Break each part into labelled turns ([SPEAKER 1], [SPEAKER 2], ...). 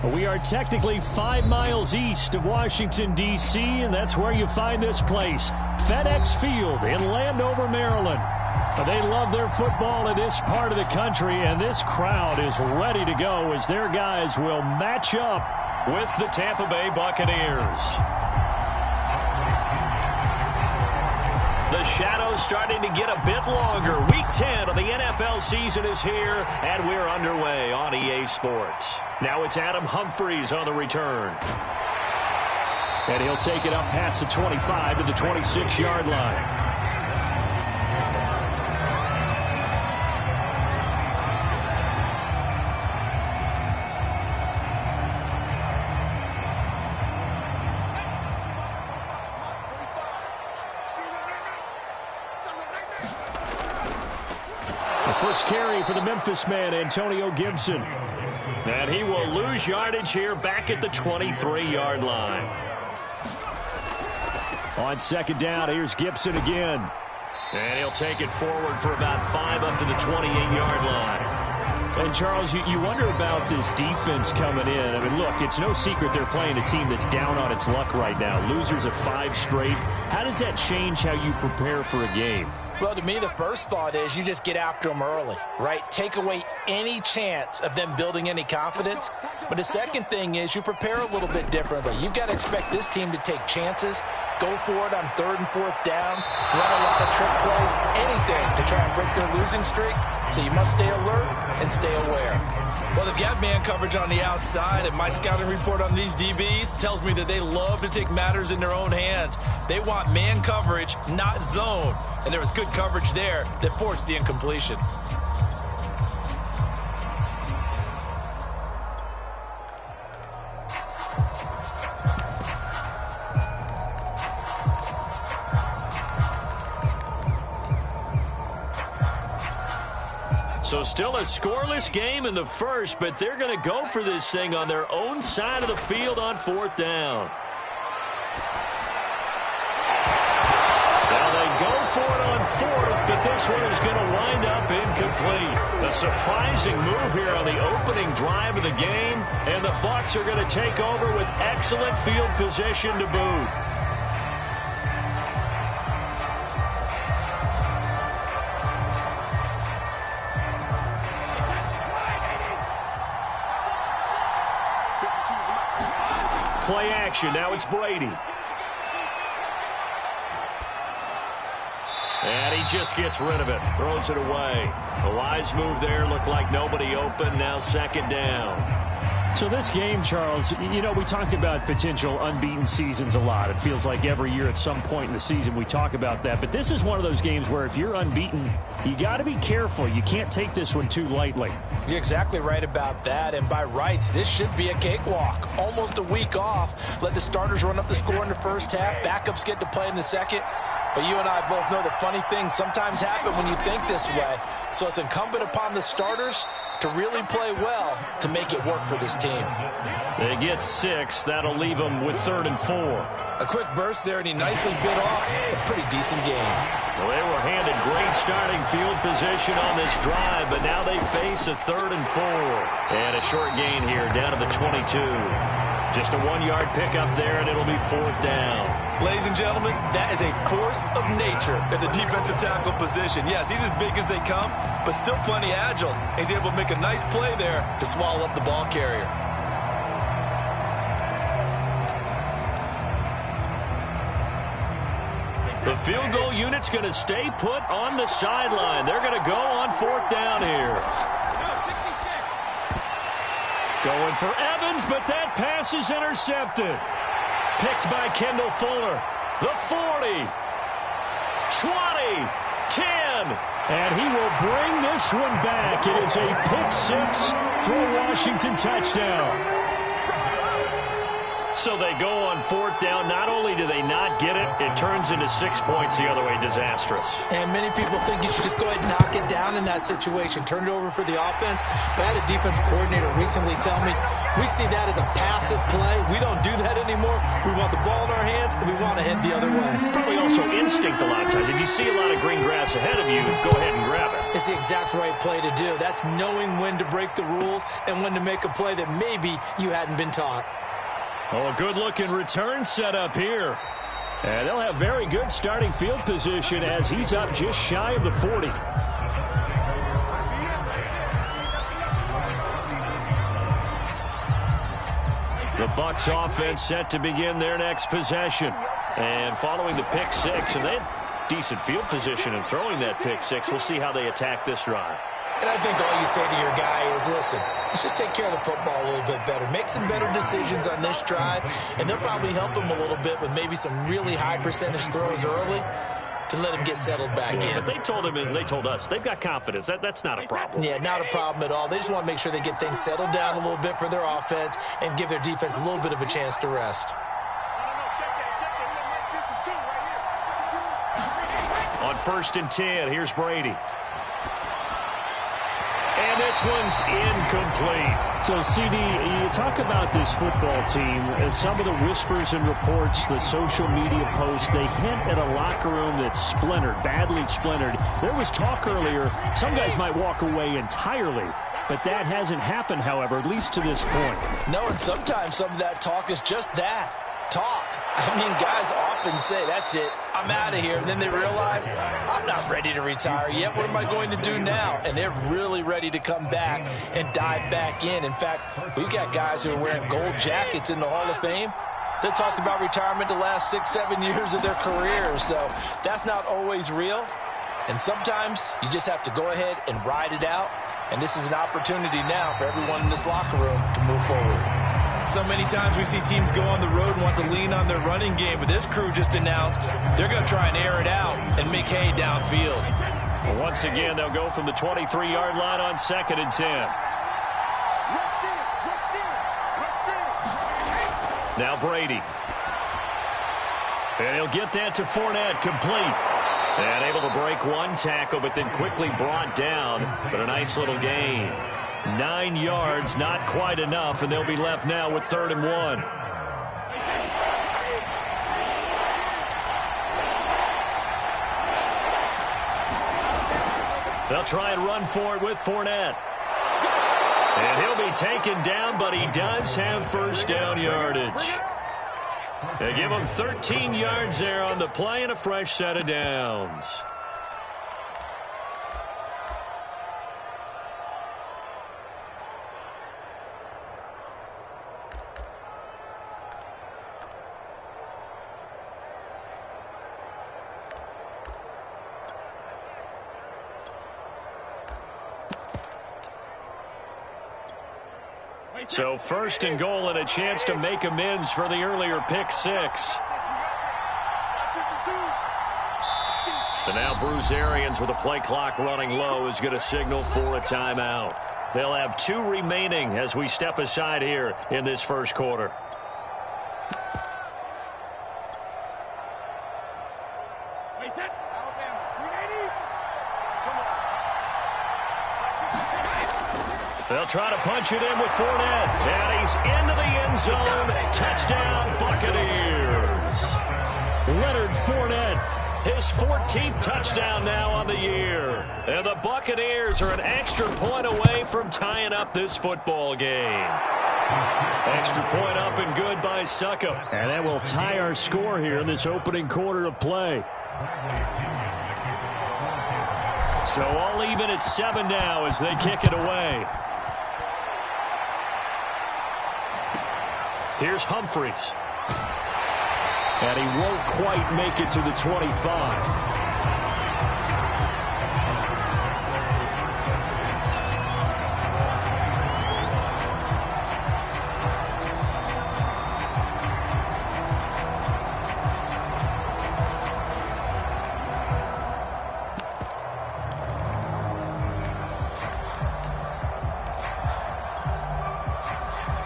[SPEAKER 1] We are technically 5 miles east of Washington, D.C., and that's where you find this place, FedEx Field in Landover, Maryland. They love their football in this part of the country, and this crowd is ready to go as their guys will match up with the Tampa Bay Buccaneers. The shadow's starting to get a bit longer. Week 10 of the NFL season is here, and we're underway on EA Sports. Now it's Adam Humphries on the return. And he'll take it up past the 25 to the 26-yard line. First carry for the Memphis man, Antonio Gibson. And he will lose yardage here back at the 23-yard line. On second down, here's Gibson again. And he'll take it forward for about 5 up to the 28-yard line. And, Charles, you wonder about this defense coming in. I mean, look, it's no secret they're playing a team that's down on its luck right now. Losers of 5 straight. How does that change how you prepare for a game?
[SPEAKER 2] Well, to me, the first thought is you just get after them early, right? Take away any chance of them building any confidence. But the second thing is you prepare a little bit differently. You've got to expect this team to take chances, go for it on 3rd and 4th downs, run a lot of trick plays, anything to try and break their losing streak. So you must stay alert and stay aware.
[SPEAKER 3] Well, they've got man coverage on the outside, and my scouting report on these DBs tells me that they love to take matters in their own hands. They want man coverage, not zone. And there was good coverage there that forced the incompletion.
[SPEAKER 1] So still a scoreless game in the first, but they're going to go for this thing on their own side of the field on 4th down. Now they go for it on 4th, but this one is going to wind up incomplete. A surprising move here on the opening drive of the game, and the Bucs are going to take over with excellent field position to boot. Play action. Now it's Brady. And he just gets rid of it. Throws it away. A wise move there. Looked like nobody open. Now 2nd down. So this game, Charles, you know, we talk about potential unbeaten seasons a lot. It feels like every year at some point in the season we talk about that. But this is one of those games where if you're unbeaten, you got to be careful. You can't take this one too lightly.
[SPEAKER 2] You're exactly right about that. And by rights, this should be a cakewalk. Almost a week off. Let the starters run up the score in the first half. Backups get to play in the second. But you and I both know the funny things sometimes happen when you think this way. So it's incumbent upon the starters to really play well to make it work for this team.
[SPEAKER 1] They get 6. That'll leave them with 3rd and 4.
[SPEAKER 3] A quick burst there, and he nicely bit off a pretty decent game.
[SPEAKER 1] Well, they were handed great starting field position on this drive, but now they face a 3rd and 4. And a short gain here down to the 22. Just a 1-yard pickup there, and it'll be 4th down.
[SPEAKER 3] Ladies and gentlemen, that is a force of nature at the defensive tackle position. Yes, he's as big as they come, but still plenty agile. He's able to make a nice play there to swallow up the ball carrier.
[SPEAKER 1] The field goal unit's going to stay put on the sideline. They're going to go on 4th down here. Going for Evans, but that pass is intercepted. Picked by Kendall Fuller. The 40, 20, 10. And he will bring this one back. It is a pick 6 for a Washington touchdown. So they go on 4th down. Not only do they not get it, it turns into 6 points the other way. Disastrous.
[SPEAKER 2] And many people think you should just go ahead and knock it down in that situation. Turn it over for the offense. But I had a defensive coordinator recently tell me, we see that as a passive play. We don't do that anymore. We want the ball in our hands, and we want to head the other way.
[SPEAKER 1] Probably also instinct a lot of times. If you see a lot of green grass ahead of you, go ahead and grab it.
[SPEAKER 2] It's the exact right play to do. That's knowing when to break the rules and when to make a play that maybe you hadn't been taught.
[SPEAKER 1] Oh, a good-looking return set up here. And they'll have very good starting field position as he's up just shy of the 40. The Bucs offense set to begin their next possession. And following the pick six, and they had decent field position in throwing that pick six. We'll see how they attack this drive.
[SPEAKER 2] And I think all you say to your guy is, listen, let's just take care of the football a little bit better. Make some better decisions on this drive, and they'll probably help him a little bit with maybe some really high percentage throws early to let him get settled back in.
[SPEAKER 1] But they told him and they told us they've got confidence. That's not a problem.
[SPEAKER 2] Yeah, not a problem at all. They just want to make sure they get things settled down a little bit for their offense and give their defense a little bit of a chance to rest.
[SPEAKER 1] On 1st and 10, here's Brady. And this one's incomplete.
[SPEAKER 4] So, CD, you talk about this football team, and some of the whispers and reports, the social media posts, they hint at a locker room that's splintered, badly splintered. There was talk earlier, some guys might walk away entirely, but that hasn't happened, however, at least to this point.
[SPEAKER 2] No, and sometimes some of that talk is just that, talk. I mean, guys often say, that's it, I'm out of here. And then they realize, I'm not ready to retire yet. What am I going to do now? And they're really ready to come back and dive back in. In fact, we've got guys who are wearing gold jackets in the Hall of Fame that talked about retirement the last 6-7 years of their careers. So that's not always real. And sometimes you just have to go ahead and ride it out. And this is an opportunity now for everyone in this locker room to move forward.
[SPEAKER 3] So many times we see teams go on the road and want to lean on their running game, but this crew just announced they're going to try and air it out and make hay downfield.
[SPEAKER 1] Well, once again, they'll go from the 23-yard line on 2nd and 10. Now Brady. And he'll get that to Fournette, complete. And able to break one tackle, but then quickly brought down. But a nice little gain. 9 yards, not quite enough, and they'll be left now with 3rd and 1. They'll try and run for it with Fournette. And he'll be taken down, but he does have first down yardage. They give him 13 yards there on the play and a fresh set of downs. So 1st and goal and a chance to make amends for the earlier pick six. And now Bruce Arians with a play clock running low is going to signal for a timeout. They'll have 2 remaining as we step aside here in this first quarter. They'll try to punch it in with Fournette. And he's into the end zone. Touchdown, Buccaneers. Leonard Fournette, his 14th touchdown now on the year. And the Buccaneers are an extra point away from tying up this football game. Extra point up and good by Succop.
[SPEAKER 4] And that will tie our score here in this opening quarter of play.
[SPEAKER 1] So all even at 7 now as they kick it away. Here's Humphries. And he won't quite make it to the 25.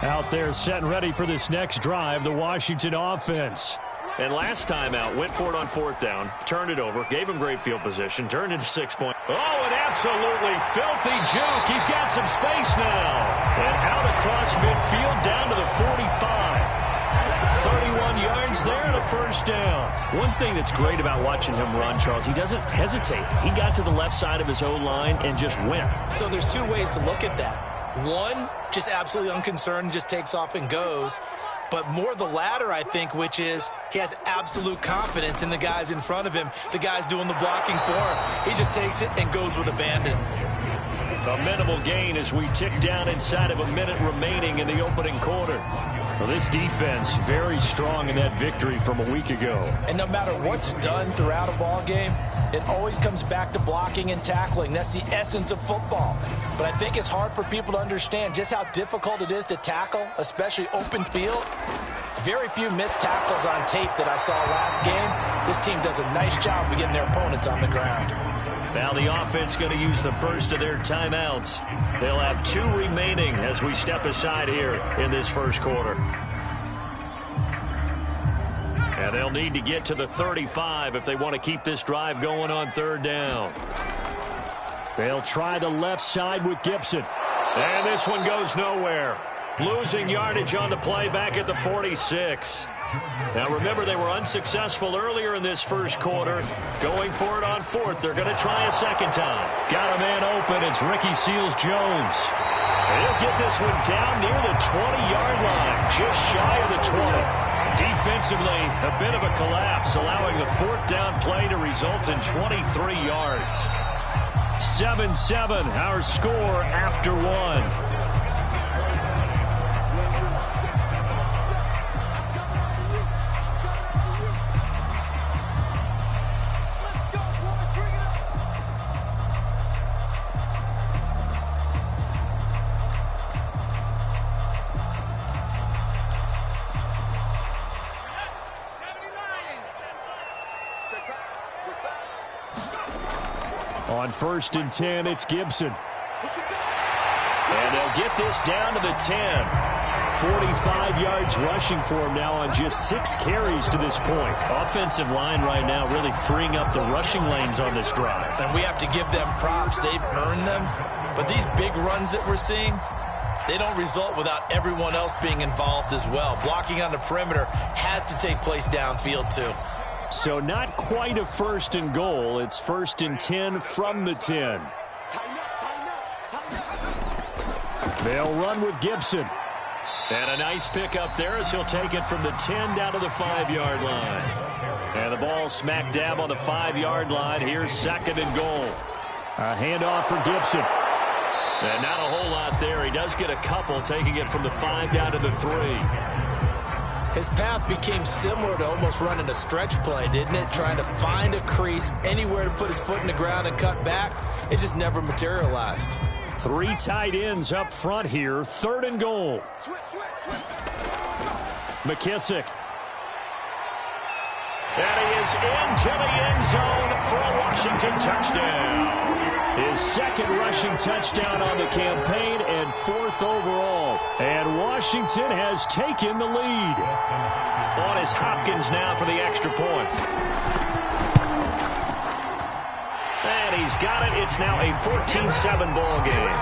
[SPEAKER 4] Out there set and ready for this next drive, the Washington offense.
[SPEAKER 1] And last time out, went for it on 4th down, turned it over, gave him great field position, turned into 6 points. Oh, an absolutely filthy juke. He's got some space now. And out across midfield down to the 45. 31 yards. yards there and a first down.
[SPEAKER 4] One thing that's great about watching him run, Charles, he doesn't hesitate. He got to the left side of his own line and just went.
[SPEAKER 2] So there's two ways to look at that. One, just absolutely unconcerned, just takes off and goes. But more the latter, I think, which is he has absolute confidence in the guys in front of him, the guys doing the blocking for him. He just takes it and goes with abandon.
[SPEAKER 1] A minimal gain as we tick down inside of a minute remaining in the opening quarter. Well, this defense very strong in that victory from a week ago.
[SPEAKER 2] And no matter what's done throughout a ball game, it always comes back to blocking and tackling. That's the essence of football. But I think it's hard for people to understand just how difficult it is to tackle, especially open field. Very few missed tackles on tape that I saw last game. This team does a nice job of getting their opponents on the ground.
[SPEAKER 1] Now the offense going to use the first of their timeouts. They'll have 2 remaining as we step aside here in this first quarter. And they'll need to get to the 35 if they want to keep this drive going on third down. They'll try the left side with Gibson. And this one goes nowhere. Losing yardage on the play back at the 46. Now remember, they were unsuccessful earlier in this first quarter. Going for it on fourth. They're going to try a second time. Got a man open. It's Ricky Seals-Jones. And he'll get this one down near the 20-yard line. Just shy of the 20. Defensively, a bit of a collapse, allowing the fourth down play to result in 23 yards. 7-7, our score after one. On 1st and 10, it's Gibson. And they'll get this down to the 10. 45 yards rushing for him now on just 6 carries to this point. Offensive line right now really freeing up the rushing lanes on this drive.
[SPEAKER 2] And we have to give them props. They've earned them. But these big runs that we're seeing, they don't result without everyone else being involved as well. Blocking on the perimeter has to take place downfield too.
[SPEAKER 1] So not quite a 1st and goal. It's 1st and 10 from the 10. They'll run with Gibson. And a nice pickup there as he'll take it from the 10 down to the 5-yard line. And the ball smack dab on the 5-yard line. Here's 2nd and goal. A handoff for Gibson. And not a whole lot there. He does get a couple, taking it from the 5 down to the 3.
[SPEAKER 2] His path became similar to almost running a stretch play, didn't it? Trying to find a crease, anywhere to put his foot in the ground and cut back. It just never materialized.
[SPEAKER 1] 3 tight ends up front here. 3rd and goal. McKissick. And he is into the end zone for a Washington touchdown. His 2nd rushing touchdown on the campaign and 4th overall. And Washington has taken the lead. On is Hopkins now for the extra point. And he's got it. It's now a 14-7 ball game.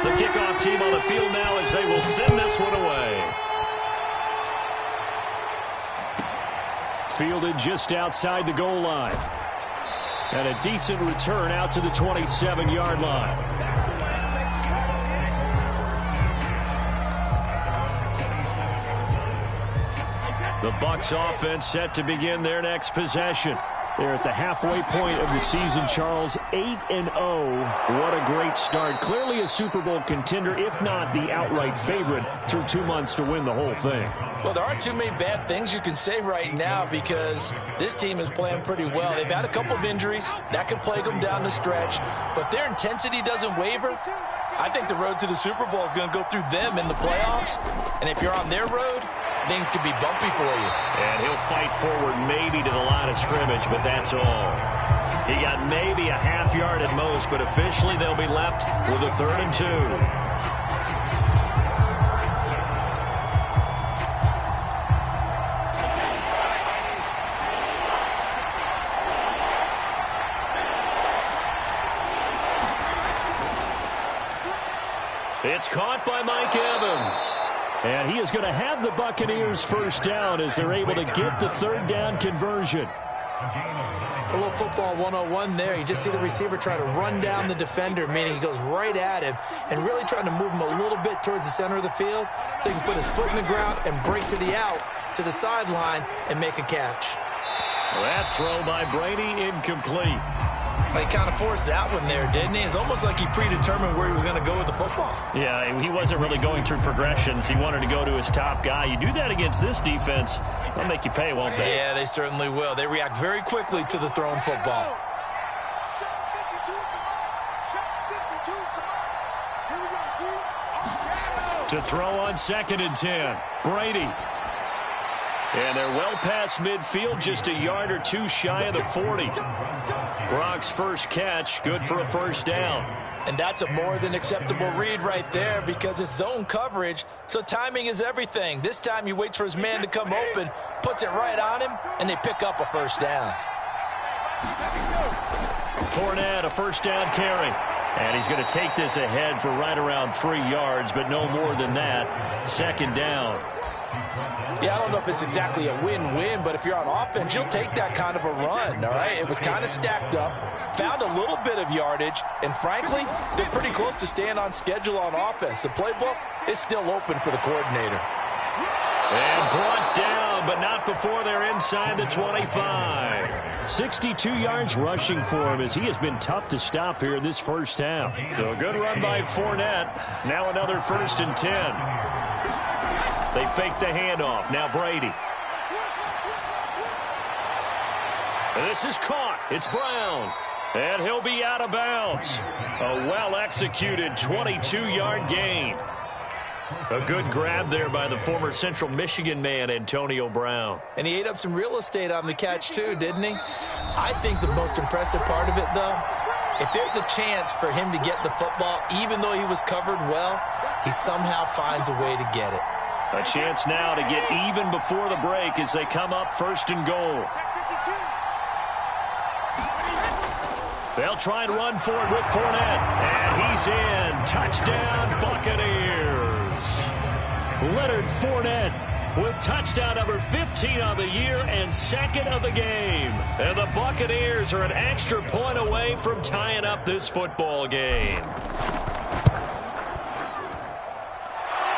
[SPEAKER 1] The kickoff team on the field now as they will send this one away. Fielded just outside the goal line. And a decent return out to the 27-yard line. The Bucs offense set to begin their next possession. They're at the halfway point of the season, Charles. 8-0. What a great start. Clearly a Super Bowl contender, if not the outright favorite, through 2 months to win the whole thing.
[SPEAKER 2] Well, there aren't too many bad things you can say right now because this team is playing pretty well. They've had a couple of injuries. That could plague them down the stretch. But their intensity doesn't waver. I think the road to the Super Bowl is going to go through them in the playoffs. And if you're on their road, things could be bumpy for you.
[SPEAKER 1] And he'll fight forward maybe to the line of scrimmage, but that's all. He got maybe a half yard at most, but officially they'll be left with a 3rd and 2. It's caught by Mike Evans.
[SPEAKER 4] And he is going to have the Buccaneers first down as they're able to get the third down conversion.
[SPEAKER 2] A little football 101 there. You just see the receiver try to run down the defender, meaning he goes right at him and really trying to move him a little bit towards the center of the field so he can put his foot in the ground and break to the out, to the sideline, and make a catch.
[SPEAKER 1] That throw by Brady incomplete.
[SPEAKER 2] He kind of forced that one there, didn't he? It's almost like he predetermined where he was going to go with the football.
[SPEAKER 1] Yeah, he wasn't really going through progressions. He wanted to go to his top guy. You do that against this defense, they'll make you pay, won't they?
[SPEAKER 2] Yeah, they certainly will. They react very quickly to the thrown football.
[SPEAKER 1] To throw on 2nd and 10. Brady. And they're well past midfield, just a yard or two shy of the 40. Gronk's first catch, good for a first down.
[SPEAKER 2] And that's a more than acceptable read right there because it's zone coverage, so timing is everything. This time he waits for his man to come open, puts it right on him, and they pick up a first down.
[SPEAKER 1] Fournette, a first down carry. And he's going to take this ahead for right around 3 yards, but no more than that. 2nd down.
[SPEAKER 2] Yeah, I don't know if it's exactly a win-win, but if you're on offense, you'll take that kind of a run, all right? It was kind of stacked up, found a little bit of yardage, and frankly, they're pretty close to staying on schedule on offense. The playbook is still open for the coordinator.
[SPEAKER 1] And brought down, but not before they're inside the 25.
[SPEAKER 4] 62 yards rushing for him as he has been tough to stop here in this first half.
[SPEAKER 1] So a good run by Fournette. Now another 1st and 10. They fake the handoff. Now Brady. This is caught. It's Brown. And he'll be out of bounds. A well-executed 22-yard gain. A good grab there by the former Central Michigan man, Antonio Brown.
[SPEAKER 2] And he ate up some real estate on the catch, too, didn't he? I think the most impressive part of it, though, if there's a chance for him to get the football, even though he was covered well, he somehow finds a way to get it.
[SPEAKER 1] A chance now to get even before the break as they come up 1st and goal. They'll try and run for it with Fournette. And he's in. Touchdown, Buccaneers.
[SPEAKER 4] Leonard Fournette
[SPEAKER 1] with touchdown number 15 on the year and 2nd of the game. And the Buccaneers are an extra point away from tying up this football game.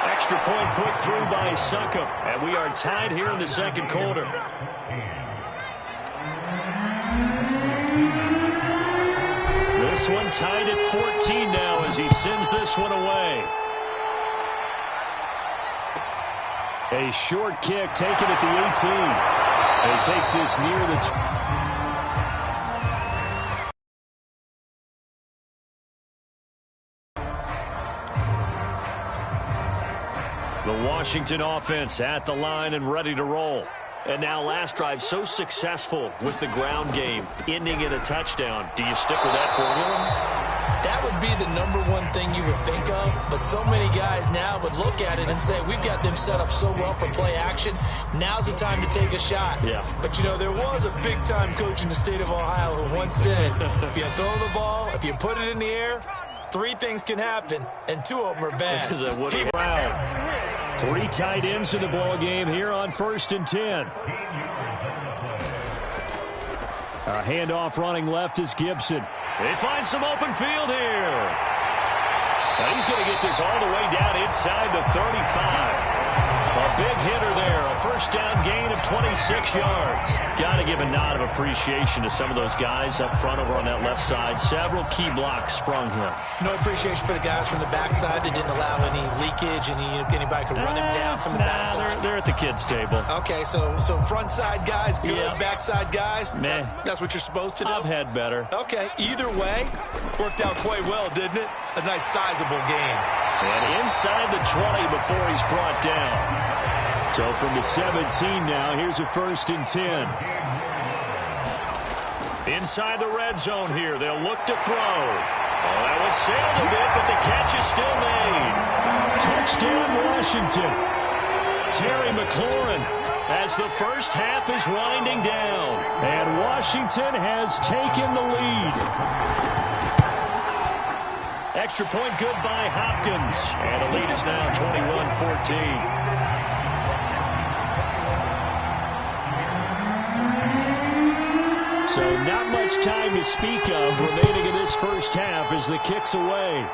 [SPEAKER 1] Extra point put through by Succop. And we are tied here in the 2nd quarter. This one tied at 14 now as he sends this one away.
[SPEAKER 4] A short kick taken at the 18. And he takes this near the...
[SPEAKER 1] The Washington offense at the line and ready to roll. And now last drive so successful with the ground game, ending in a touchdown. Do you stick with that formula?
[SPEAKER 2] That would be the #1 thing you would think of, but so many guys now would look at it and say, we've got them set up so well for play action. Now's the time to take a shot.
[SPEAKER 1] Yeah.
[SPEAKER 2] But, you know, there was a big-time coach in the state of Ohio who once said, if you throw the ball, if you put it in the air, 3 things can happen, and 2 of them are bad.
[SPEAKER 1] Is that Woody Brown?
[SPEAKER 4] 3 tight ends in the ball game here on 1st and 10. A handoff running left is Gibson.
[SPEAKER 1] They find some open field here. Now he's going to get this all the way down inside the 35. A big hitter there. A first down gain of 26 yards. Got to give a nod of appreciation to some of those guys up front over on that left side. Several key blocks sprung him.
[SPEAKER 2] No appreciation for the guys from the backside that didn't allow any leakage, anybody could run him down from the backside.
[SPEAKER 1] They're at the kids' table.
[SPEAKER 2] Okay, so front side guys, good.
[SPEAKER 1] Yeah.
[SPEAKER 2] Backside guys,
[SPEAKER 1] meh.
[SPEAKER 2] That's what you're supposed to do?
[SPEAKER 1] I've had better.
[SPEAKER 2] Okay, either way, worked out quite well, didn't it? A nice sizable gain.
[SPEAKER 1] And inside the 20 before he's brought down.
[SPEAKER 4] So from the 17 now, here's a 1st and 10.
[SPEAKER 1] Inside the red zone here, they'll look to throw. Oh, that was sailed a bit, but the catch is still made.
[SPEAKER 4] Touchdown, Washington.
[SPEAKER 1] Terry McLaurin as the first half is winding down.
[SPEAKER 4] And Washington has taken the lead.
[SPEAKER 1] Extra point good by Hopkins. And the lead is now 21-14. So not much time to speak of remaining in this first half as the kick's away.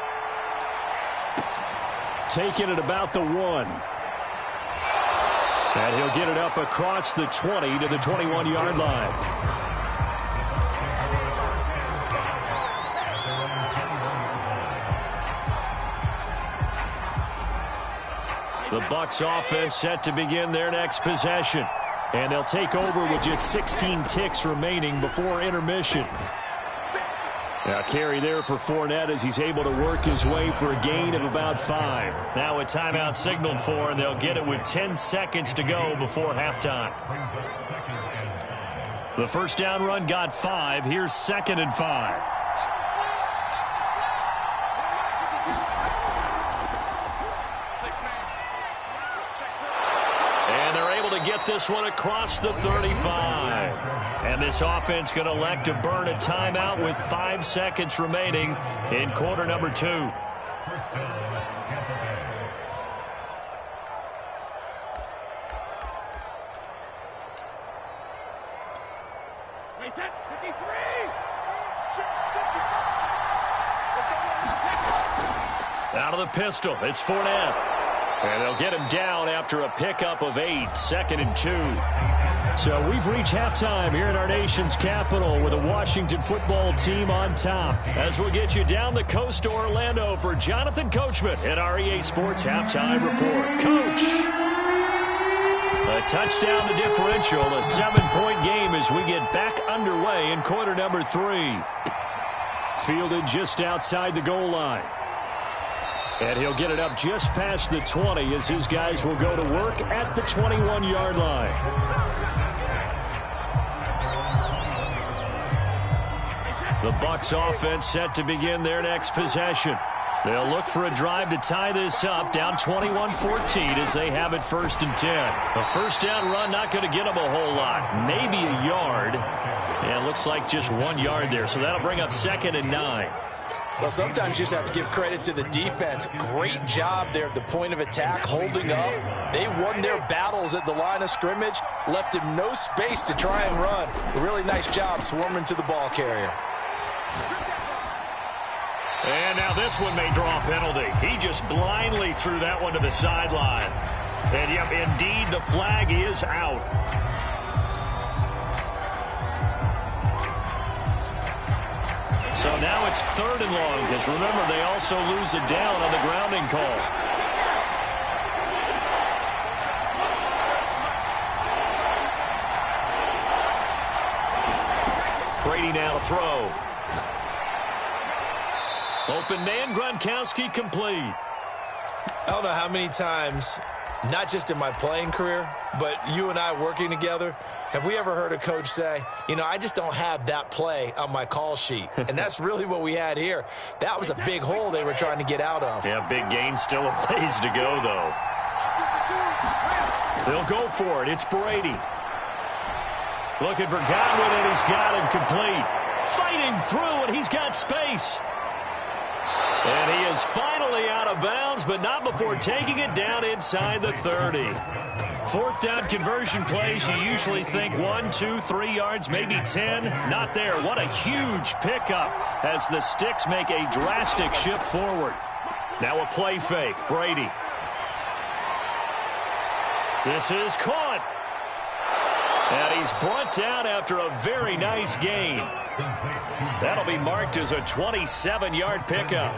[SPEAKER 1] Taking it about the 1. And he'll get it up across the 20 to the 21-yard line. The Bucs offense set to begin their next possession. And they'll take over with just 16 ticks remaining before intermission. Now carry there for Fournette as he's able to work his way for a gain of about 5. Now a timeout signaled for, and they'll get it with 10 seconds to go before halftime. The first down run got 5. Here's 2nd and 5. And they're able to get this one across the 35. And this offense going to elect to burn a timeout with 5 seconds remaining in quarter number 2. Out of the pistol, it's Fournette. And they'll get him down after a pickup of 8, 2nd and 2. So we've reached halftime here in our nation's capital with the Washington football team on top. As we'll get you down the coast to Orlando for Jonathan Coachman at our EA Sports Halftime Report. Coach! A touchdown, the differential, a 7-point game as we get back underway in quarter number 3. Fielded just outside the goal line. And he'll get it up just past the 20 as his guys will go to work at the 21-yard line. The Bucs offense set to begin their next possession. They'll look for a drive to tie this up, down 21-14 as they have it 1st and 10. A first down run not going to get them a whole lot, maybe a yard. And it looks like just 1 yard there, so that'll bring up 2nd and 9.
[SPEAKER 2] Well, sometimes you just have to give credit to the defense. Great job there at the point of attack, holding up. They won their battles at the line of scrimmage, left him no space to try and run. A really nice job swarming to the ball carrier.
[SPEAKER 1] And now this one may draw a penalty. He just blindly threw that one to the sideline. And, yep, indeed, the flag is out. So now it's 3rd and long, because remember, they also lose it down on the grounding call. Brady now to throw. Open man, Gronkowski complete.
[SPEAKER 3] I don't know how many times, not just in my playing career, but you and I working together, have we ever heard a coach say, you know, I just don't have that play on my call sheet. And that's really what we had here. That was a big hole they were trying to get out of.
[SPEAKER 1] Yeah, big gain, still a ways to go, though. They'll go for it. It's Brady. Looking for Godwin, and he's got him complete. Fighting through, and he's got space. And he is finally out of bounds, but not before taking it down inside the 30. 4th down conversion plays, you usually think 1, 2, 3 yards, maybe 10. Not there. What a huge pickup as the sticks make a drastic shift forward. Now a play fake. Brady. This is caught. And he's brought down after a very nice gain. That'll be marked as a 27-yard pickup.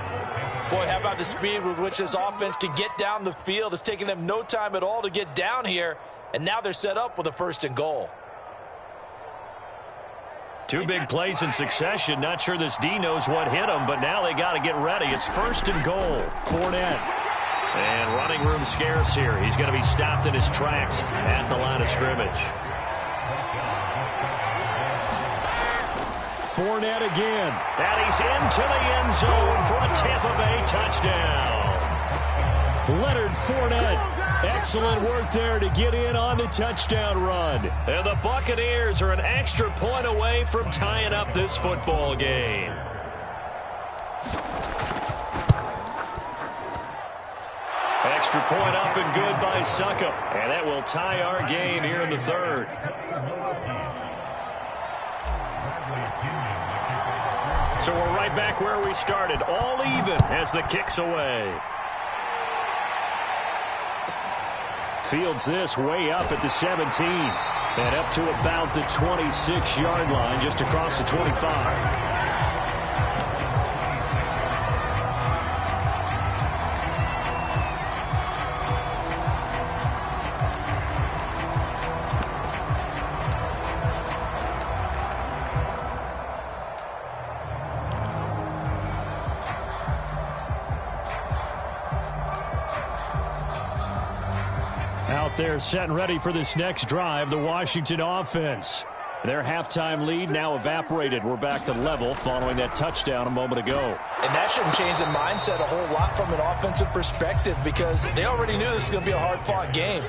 [SPEAKER 2] Boy, how about the speed with which this offense can get down the field? It's taken them no time at all to get down here, and now they're set up with a 1st and goal.
[SPEAKER 1] 2 big plays in succession. Not sure this D knows what hit him, but now they got to get ready. It's 1st and goal. Fournette. And running room scarce here. He's going to be stopped in his tracks at the line of scrimmage. Fournette again. And he's into the end zone for a Tampa Bay touchdown. Leonard Fournette. Excellent work there to get in on the touchdown run. And the Buccaneers are an extra point away from tying up this football game. extra point up and good by Succop. And that will tie our game here in the third. So we're right back where we started, all even as the kick's away. Fields this way up at the 17. And up to about the 26-yard line, just across the 25. They're set and ready for this next drive, the Washington offense. Their halftime lead now evaporated. We're back to level following that touchdown a moment ago.
[SPEAKER 2] And that shouldn't change the mindset a whole lot from an offensive perspective because they already knew this was going to be a hard-fought game.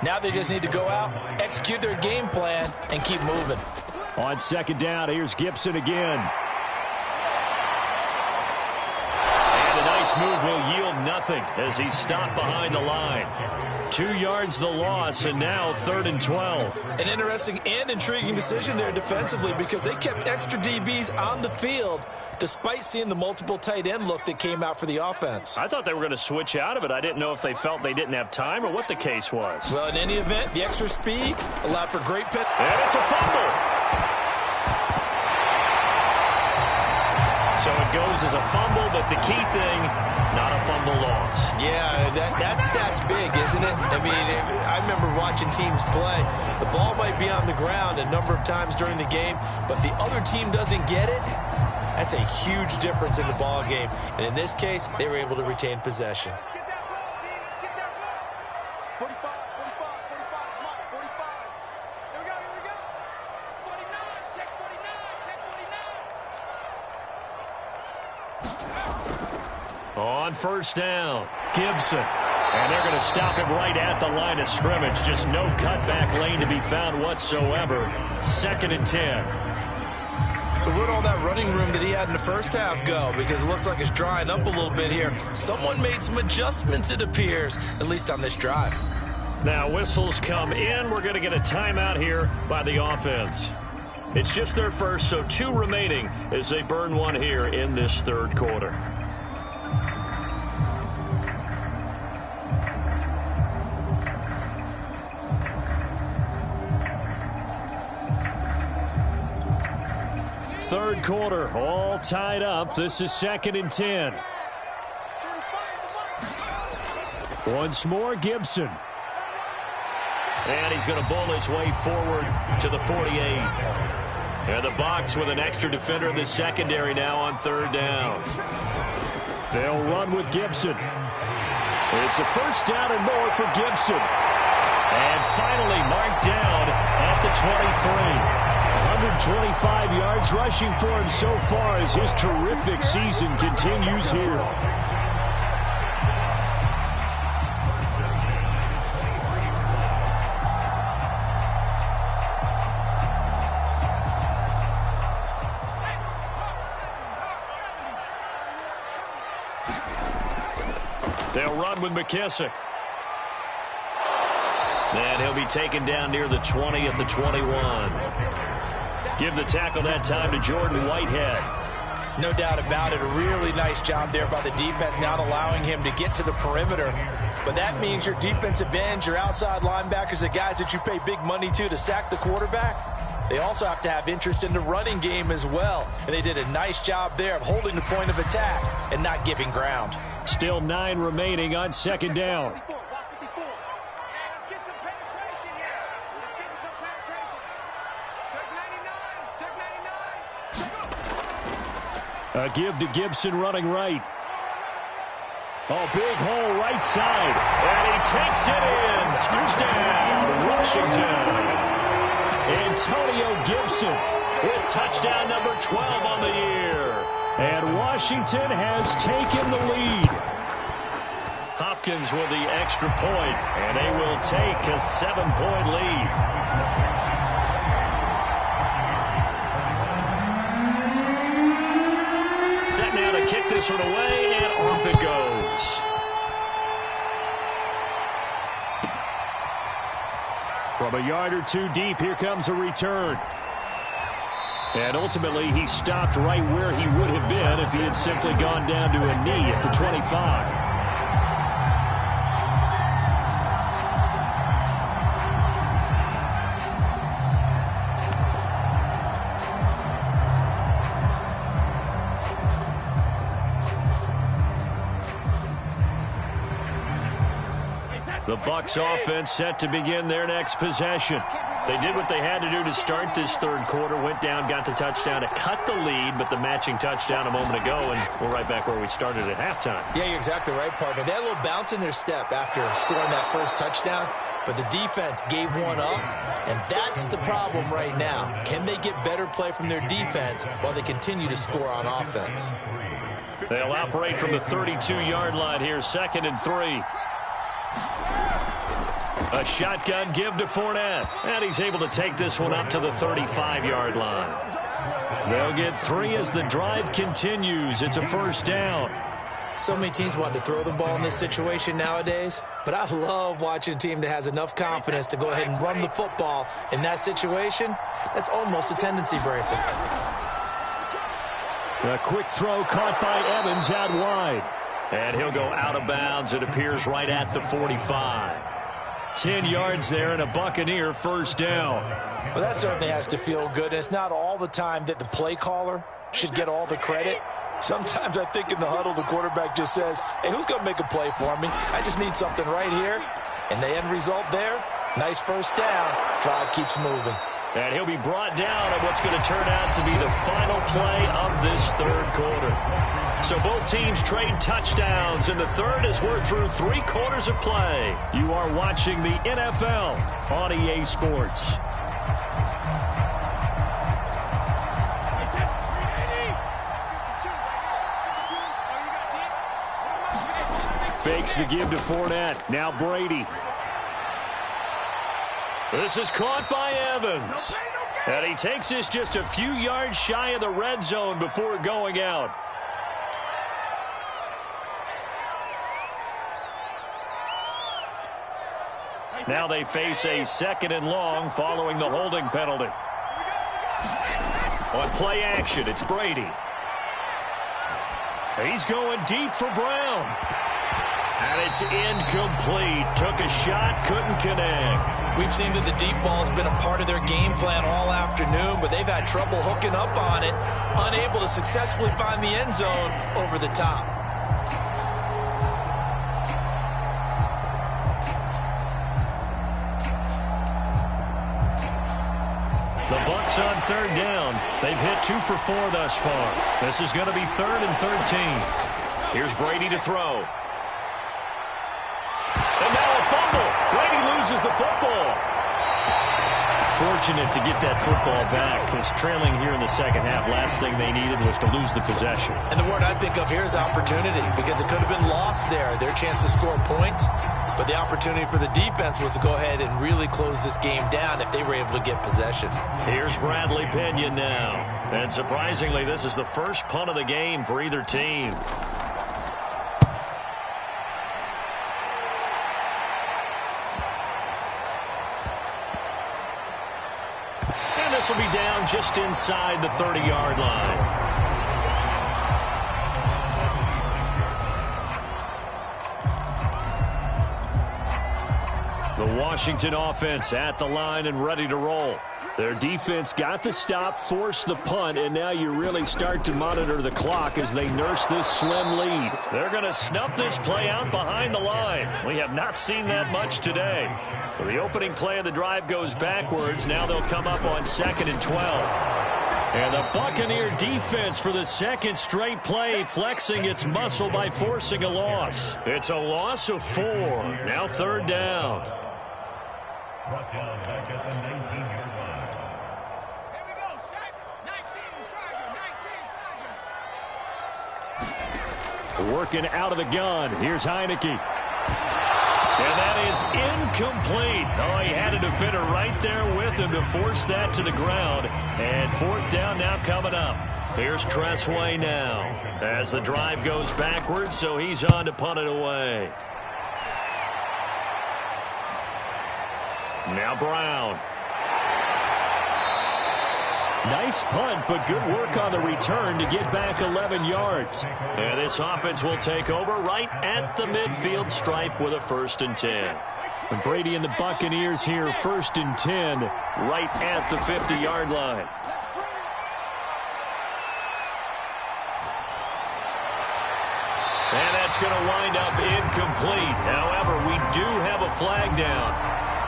[SPEAKER 2] Now they just need to go out, execute their game plan, and keep moving.
[SPEAKER 1] On second down, here's Gibson again. And a nice move will yield nothing as he's stopped behind the line. 2 yards the loss, and now 3rd and 12.
[SPEAKER 3] An interesting and intriguing decision there defensively because they kept extra DBs on the field despite seeing the multiple tight end look that came out for the offense.
[SPEAKER 1] I thought they were going to switch out of it. I didn't know if they felt they didn't have time or what the case was.
[SPEAKER 3] Well, in any event, the extra speed allowed for great pit.
[SPEAKER 1] And it's a fumble. So it goes as a fumble, but the key thing, not a fumble loss.
[SPEAKER 3] Yeah, that stat's big, isn't it? I mean, I remember watching teams play. The ball might be on the ground a number of times during the game, but the other team doesn't get it. That's a huge difference in the ball game. And in this case, they were able to retain possession.
[SPEAKER 1] On first down, Gibson. And they're going to stop him right at the line of scrimmage. Just no cutback lane to be found whatsoever. 2nd and 10.
[SPEAKER 3] So where'd all that running room that he had in the first half go? Because it looks like it's drying up a little bit here. Someone made some adjustments, it appears, at least on this drive.
[SPEAKER 1] Now whistles come in. We're going to get a timeout here by the offense. It's just their first, so 2 remaining as they burn one here in this third quarter. Third quarter, all tied up. This is 2nd and 10. Once more, Gibson. And he's going to bull his way forward to the 48. And the box with an extra defender in the secondary now on 3rd down. They'll run with Gibson. It's a first down and more for Gibson. And finally marked down at the 23. 125 yards rushing for him so far as his terrific season continues here. They'll run with McKissick. And he'll be taken down near the 20 at the 21. Give the tackle that time to Jordan Whitehead.
[SPEAKER 2] No doubt about it. A really nice job there by the defense, not allowing him to get to the perimeter. But that means your defensive ends, your outside linebackers, the guys that you pay big money to sack the quarterback, they also have to have interest in the running game as well. And they did a nice job there of holding the point of attack and not giving ground.
[SPEAKER 1] Still 9 remaining on 2nd down. A give to Gibson running right. Oh, big hole right side. And he takes it in. Touchdown, Washington. Antonio Gibson with touchdown number 12 on the year. And Washington has taken the lead. Hopkins with the extra point, and they will take a 7-point lead. Set now to kick this one away, and off it goes. From a yard or two deep, here comes a return. And ultimately, he stopped right where he would have been if he had simply gone down to a knee at the 25. The Bucs offense set to begin their next possession. They did what they had to do to start this third quarter. Went down, got the touchdown to cut the lead, but the matching touchdown a moment ago, and we're right back where we started at halftime.
[SPEAKER 2] Yeah, you're exactly right, partner. They had a little bounce in their step after scoring that first touchdown, but the defense gave one up, and that's the problem right now. Can they get better play from their defense while they continue to score on offense?
[SPEAKER 1] They'll operate from the 32-yard line here, 2nd and 3. A shotgun give to Fournette, and he's able to take this one up to the 35-yard line. They'll get 3 as the drive continues. It's a first down.
[SPEAKER 2] So many teams want to throw the ball in this situation nowadays, but I love watching a team that has enough confidence to go ahead and run the football in that situation. That's almost a tendency breaker.
[SPEAKER 1] A quick throw caught by Evans out wide. And he'll go out of bounds. It appears right at the 45. 10 yards there and a Buccaneer first down.
[SPEAKER 2] Well, that certainly has to feel good. And it's not all the time that the play caller should get all the credit. Sometimes I think in the huddle, the quarterback just says, hey, who's going to make a play for me? I just need something right here. And the end result there, nice first down. Drive keeps moving.
[SPEAKER 1] And he'll be brought down at what's going to turn out to be the final play of this third quarter. So both teams trade touchdowns in the third as we're through 3 quarters of play. You are watching the NFL on EA Sports. Fakes the give to Fournette. Now Brady. This is caught by Evans. And he takes this just a few yards shy of the red zone before going out. Now they face a 2nd and long following the holding penalty. On play action, it's Brady. He's going deep for Brown. And it's incomplete. Took a shot, couldn't connect.
[SPEAKER 2] We've seen that the deep ball has been a part of their game plan all afternoon, but they've had trouble hooking up on it, unable to successfully find the end zone over the top.
[SPEAKER 1] The Bucs on third down. They've hit 2 for 4 thus far. This is going to be 3rd and 13. Here's Brady to throw. And now a fumble. Brady loses the football. Fortunate to get that football back, because trailing here in the second half, last thing they needed was to lose the possession.
[SPEAKER 2] And the word I think of here is opportunity, because it could have been lost there. Their chance to score points, but the opportunity for the defense was to go ahead and really close this game down if they were able to get possession.
[SPEAKER 1] Here's Bradley Pinion now. And surprisingly, this is the first punt of the game for either team. This will be down just inside the 30-yard line. The Washington offense at the line and ready to roll. Their defense got the stop, forced the punt, and now you really start to monitor the clock as they nurse this slim lead. They're going to snuff this play out behind the line. We have not seen that much today. So the opening play of the drive goes backwards. Now they'll come up on 2nd and 12. And the Buccaneer defense for the second straight play flexing its muscle by forcing a loss. It's a loss of 4. Now 3rd down. Working out of the gun. Here's Heineke. And that is incomplete. Oh, he had a defender right there with him to force that to the ground. And 4th down now coming up. Here's Tressway now as the drive goes backwards, so he's on to punt it away. Now Brown.
[SPEAKER 4] Nice punt, but good work on the return to get back 11 yards.
[SPEAKER 1] And this offense will take over right at the midfield stripe with a 1st and 10.
[SPEAKER 4] And Brady and the Buccaneers here, 1st and 10.
[SPEAKER 1] Right at the 50-yard line. And that's going to wind up incomplete. However, we do have a flag down.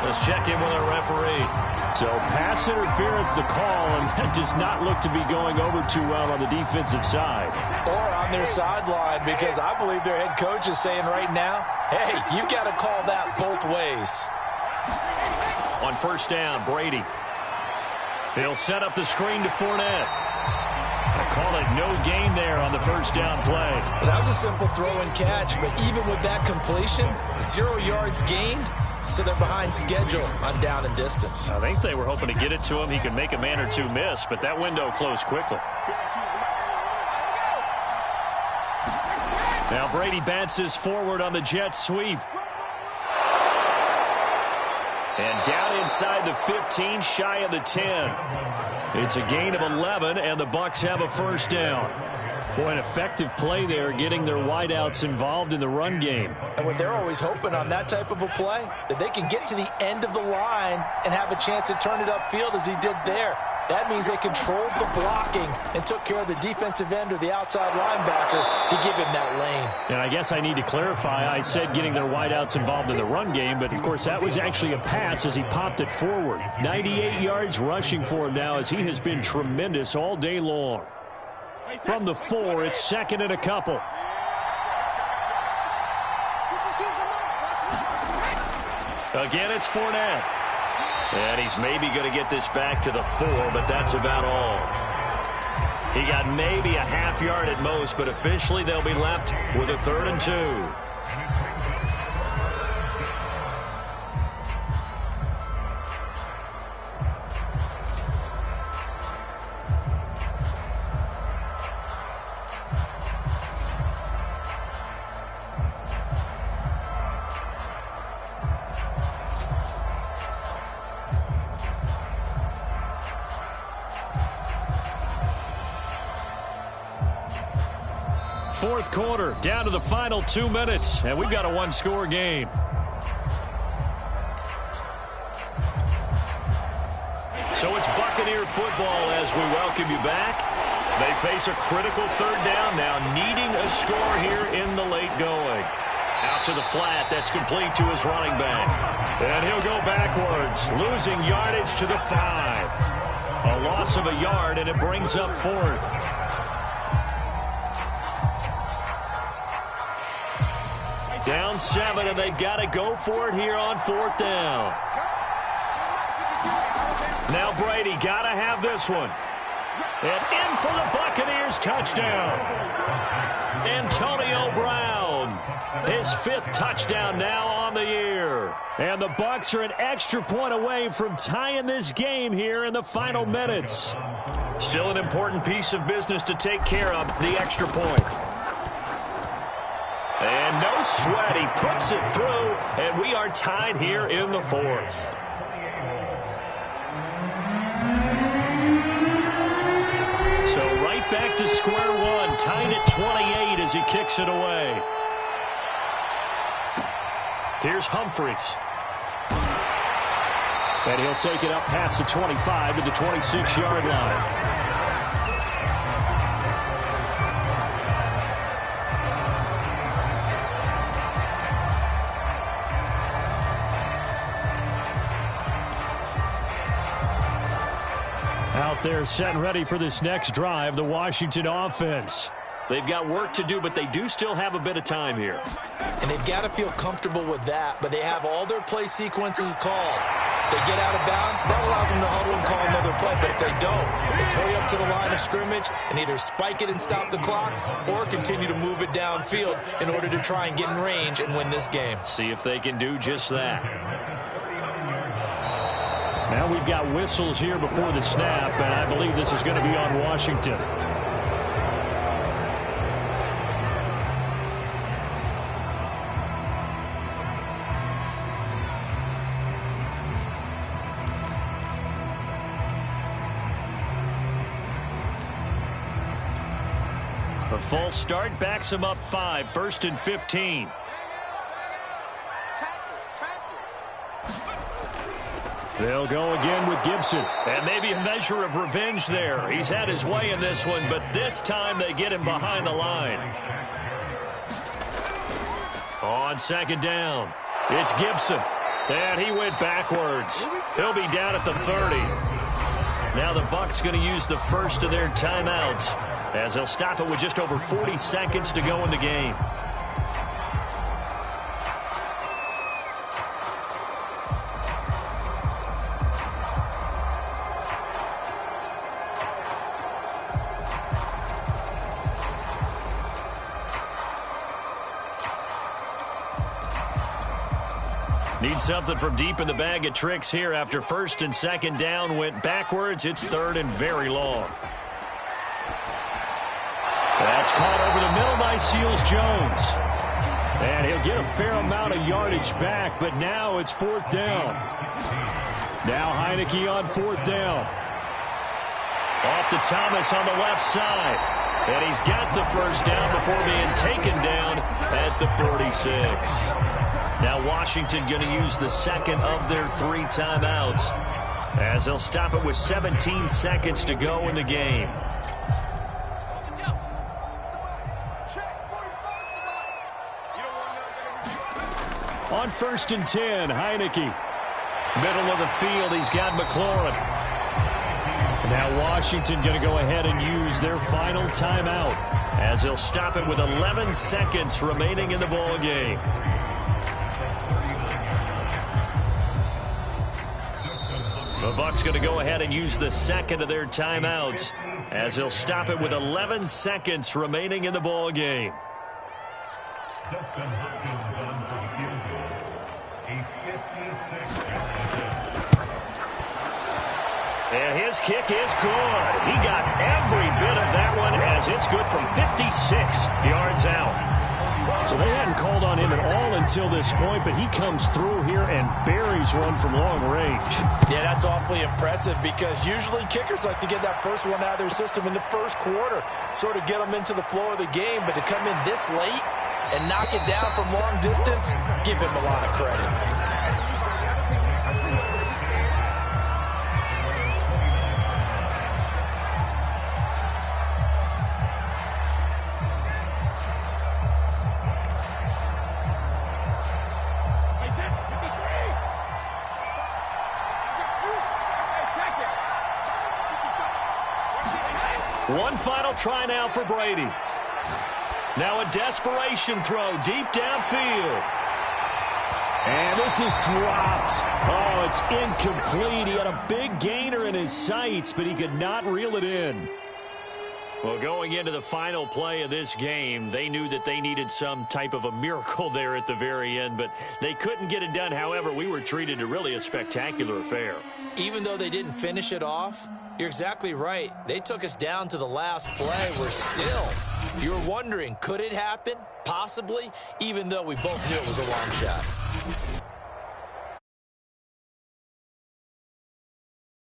[SPEAKER 1] Let's check in with our referee.
[SPEAKER 4] So pass interference the call, and that does not look to be going over too well on the defensive side.
[SPEAKER 2] Or on their sideline, because I believe their head coach is saying right now, hey, you've got to call that both ways.
[SPEAKER 1] On 1st down, Brady. He'll set up the screen to Fournette. I call it no gain there on the 1st down play.
[SPEAKER 2] Well, that was a simple throw and catch, but even with that completion, 0 yards gained. So they're behind schedule on down and distance.
[SPEAKER 1] I think they were hoping to get it to him. He could make a man or two miss, but that window closed quickly. Now Brady bounces forward on the jet sweep. And down inside the 15, shy of the 10. It's a gain of 11, and the Bucs have a 1st down.
[SPEAKER 4] Boy, an effective play there, getting their wideouts involved in the run game.
[SPEAKER 2] And what they're always hoping on that type of a play, that they can get to the end of the line and have a chance to turn it upfield as he did there. That means they controlled the blocking and took care of the defensive end or the outside linebacker to give him that lane.
[SPEAKER 4] And I guess I need to clarify, I said getting their wideouts involved in the run game, but of course that was actually a pass as he popped it forward. 98 yards rushing for him now as he has been tremendous all day long. From the 4, it's 2nd and a couple.
[SPEAKER 1] Again, it's Fournette. And he's maybe going to get this back to the 4, but that's about all. He got maybe a half yard at most, but officially they'll be left with a 3rd and 2.
[SPEAKER 4] Fourth quarter, down to the final 2 minutes, and we've got a 1-score game.
[SPEAKER 1] So it's Buccaneer football as we welcome you back. They face a critical 3rd down now, needing a score here in the late going. Out to the flat, that's complete to his running back. And he'll go backwards, losing yardage to the 5. A loss of a yard, and it brings up 4th. Down 7, and they've got to go for it here on 4th down. Now Brady got to have this one. And in for the Buccaneers, touchdown. Antonio Brown, his 5th touchdown now on the year.
[SPEAKER 4] And the Bucs are an extra point away from tying this game here in the final minutes.
[SPEAKER 1] Still an important piece of business to take care of, the extra point. And no sweat, he puts it through, and we are tied here in the 4th. So right back to square one, tied at 28 as he kicks it away. Here's Humphries.
[SPEAKER 4] And he'll take it up past the 25 to the 26-yard line. Out there set and ready for this next drive, the Washington offense.
[SPEAKER 1] They've got work to do, but they do still have a bit of time here.
[SPEAKER 2] And they've got to feel comfortable with that, but they have all their play sequences called. If they get out of bounds, that allows them to huddle and call another play, but if they don't, it's hurry up to the line of scrimmage and either spike it and stop the clock or continue to move it downfield in order to try and get in range and win this game.
[SPEAKER 1] See if they can do just that.
[SPEAKER 4] Now we've got whistles here before the snap, and I believe this is going to be on Washington.
[SPEAKER 1] A false start backs him up 5, 1st and 15.
[SPEAKER 4] They'll go again with Gibson.
[SPEAKER 1] And maybe a measure of revenge there. He's had his way in this one, but this time they get him behind the line. On 2nd down, it's Gibson. And he went backwards. He'll be down at the 30. Now the Bucs going to use the first of their timeouts as they'll stop it with just over 40 seconds to go in the game. Need something from deep in the bag of tricks here after 1st and 2nd down went backwards. It's 3rd and very long. That's caught over the middle by Seals-Jones. And he'll get a fair amount of yardage back, but now it's 4th down. Now Heineke on 4th down. Off to Thomas on the left side. And he's got the 1st down before being taken down at the 46. Now Washington going to use the 2nd of their 3 timeouts as they'll stop it with 17 seconds to go in the game.
[SPEAKER 4] On 1st and 10, Heineke.
[SPEAKER 1] Middle of the field, he's got McLaurin.
[SPEAKER 4] Now Washington going to go ahead and use their final timeout
[SPEAKER 1] as they'll stop it with 11 seconds remaining in the ball game. The Bucs going to go ahead and use the 2nd of their timeouts as they'll stop it with 11 seconds remaining in the ball game. And his kick is good. He got every bit of that one as it's good from 56 yards out.
[SPEAKER 4] So they hadn't called on him at all until this point, but he comes through here and buries one from long range.
[SPEAKER 2] Yeah, that's awfully impressive because usually kickers like to get that first one out of their system in the 1st quarter, sort of get them into the flow of the game, but to come in this late and knock it down from long distance, give him a lot of credit.
[SPEAKER 1] One final try now for Brady. Now a desperation throw deep downfield.
[SPEAKER 4] And this is dropped. Oh, it's incomplete. He had a big gainer in his sights, but he could not reel it in.
[SPEAKER 1] Well, going into the final play of this game, they knew that they needed some type of a miracle there at the very end, but they couldn't get it done. However, we were treated to really a spectacular affair.
[SPEAKER 2] Even though they didn't finish it off, you're exactly right. They took us down to the last play. We're still, you were wondering, could it happen? Possibly, even though we both knew it was a long shot.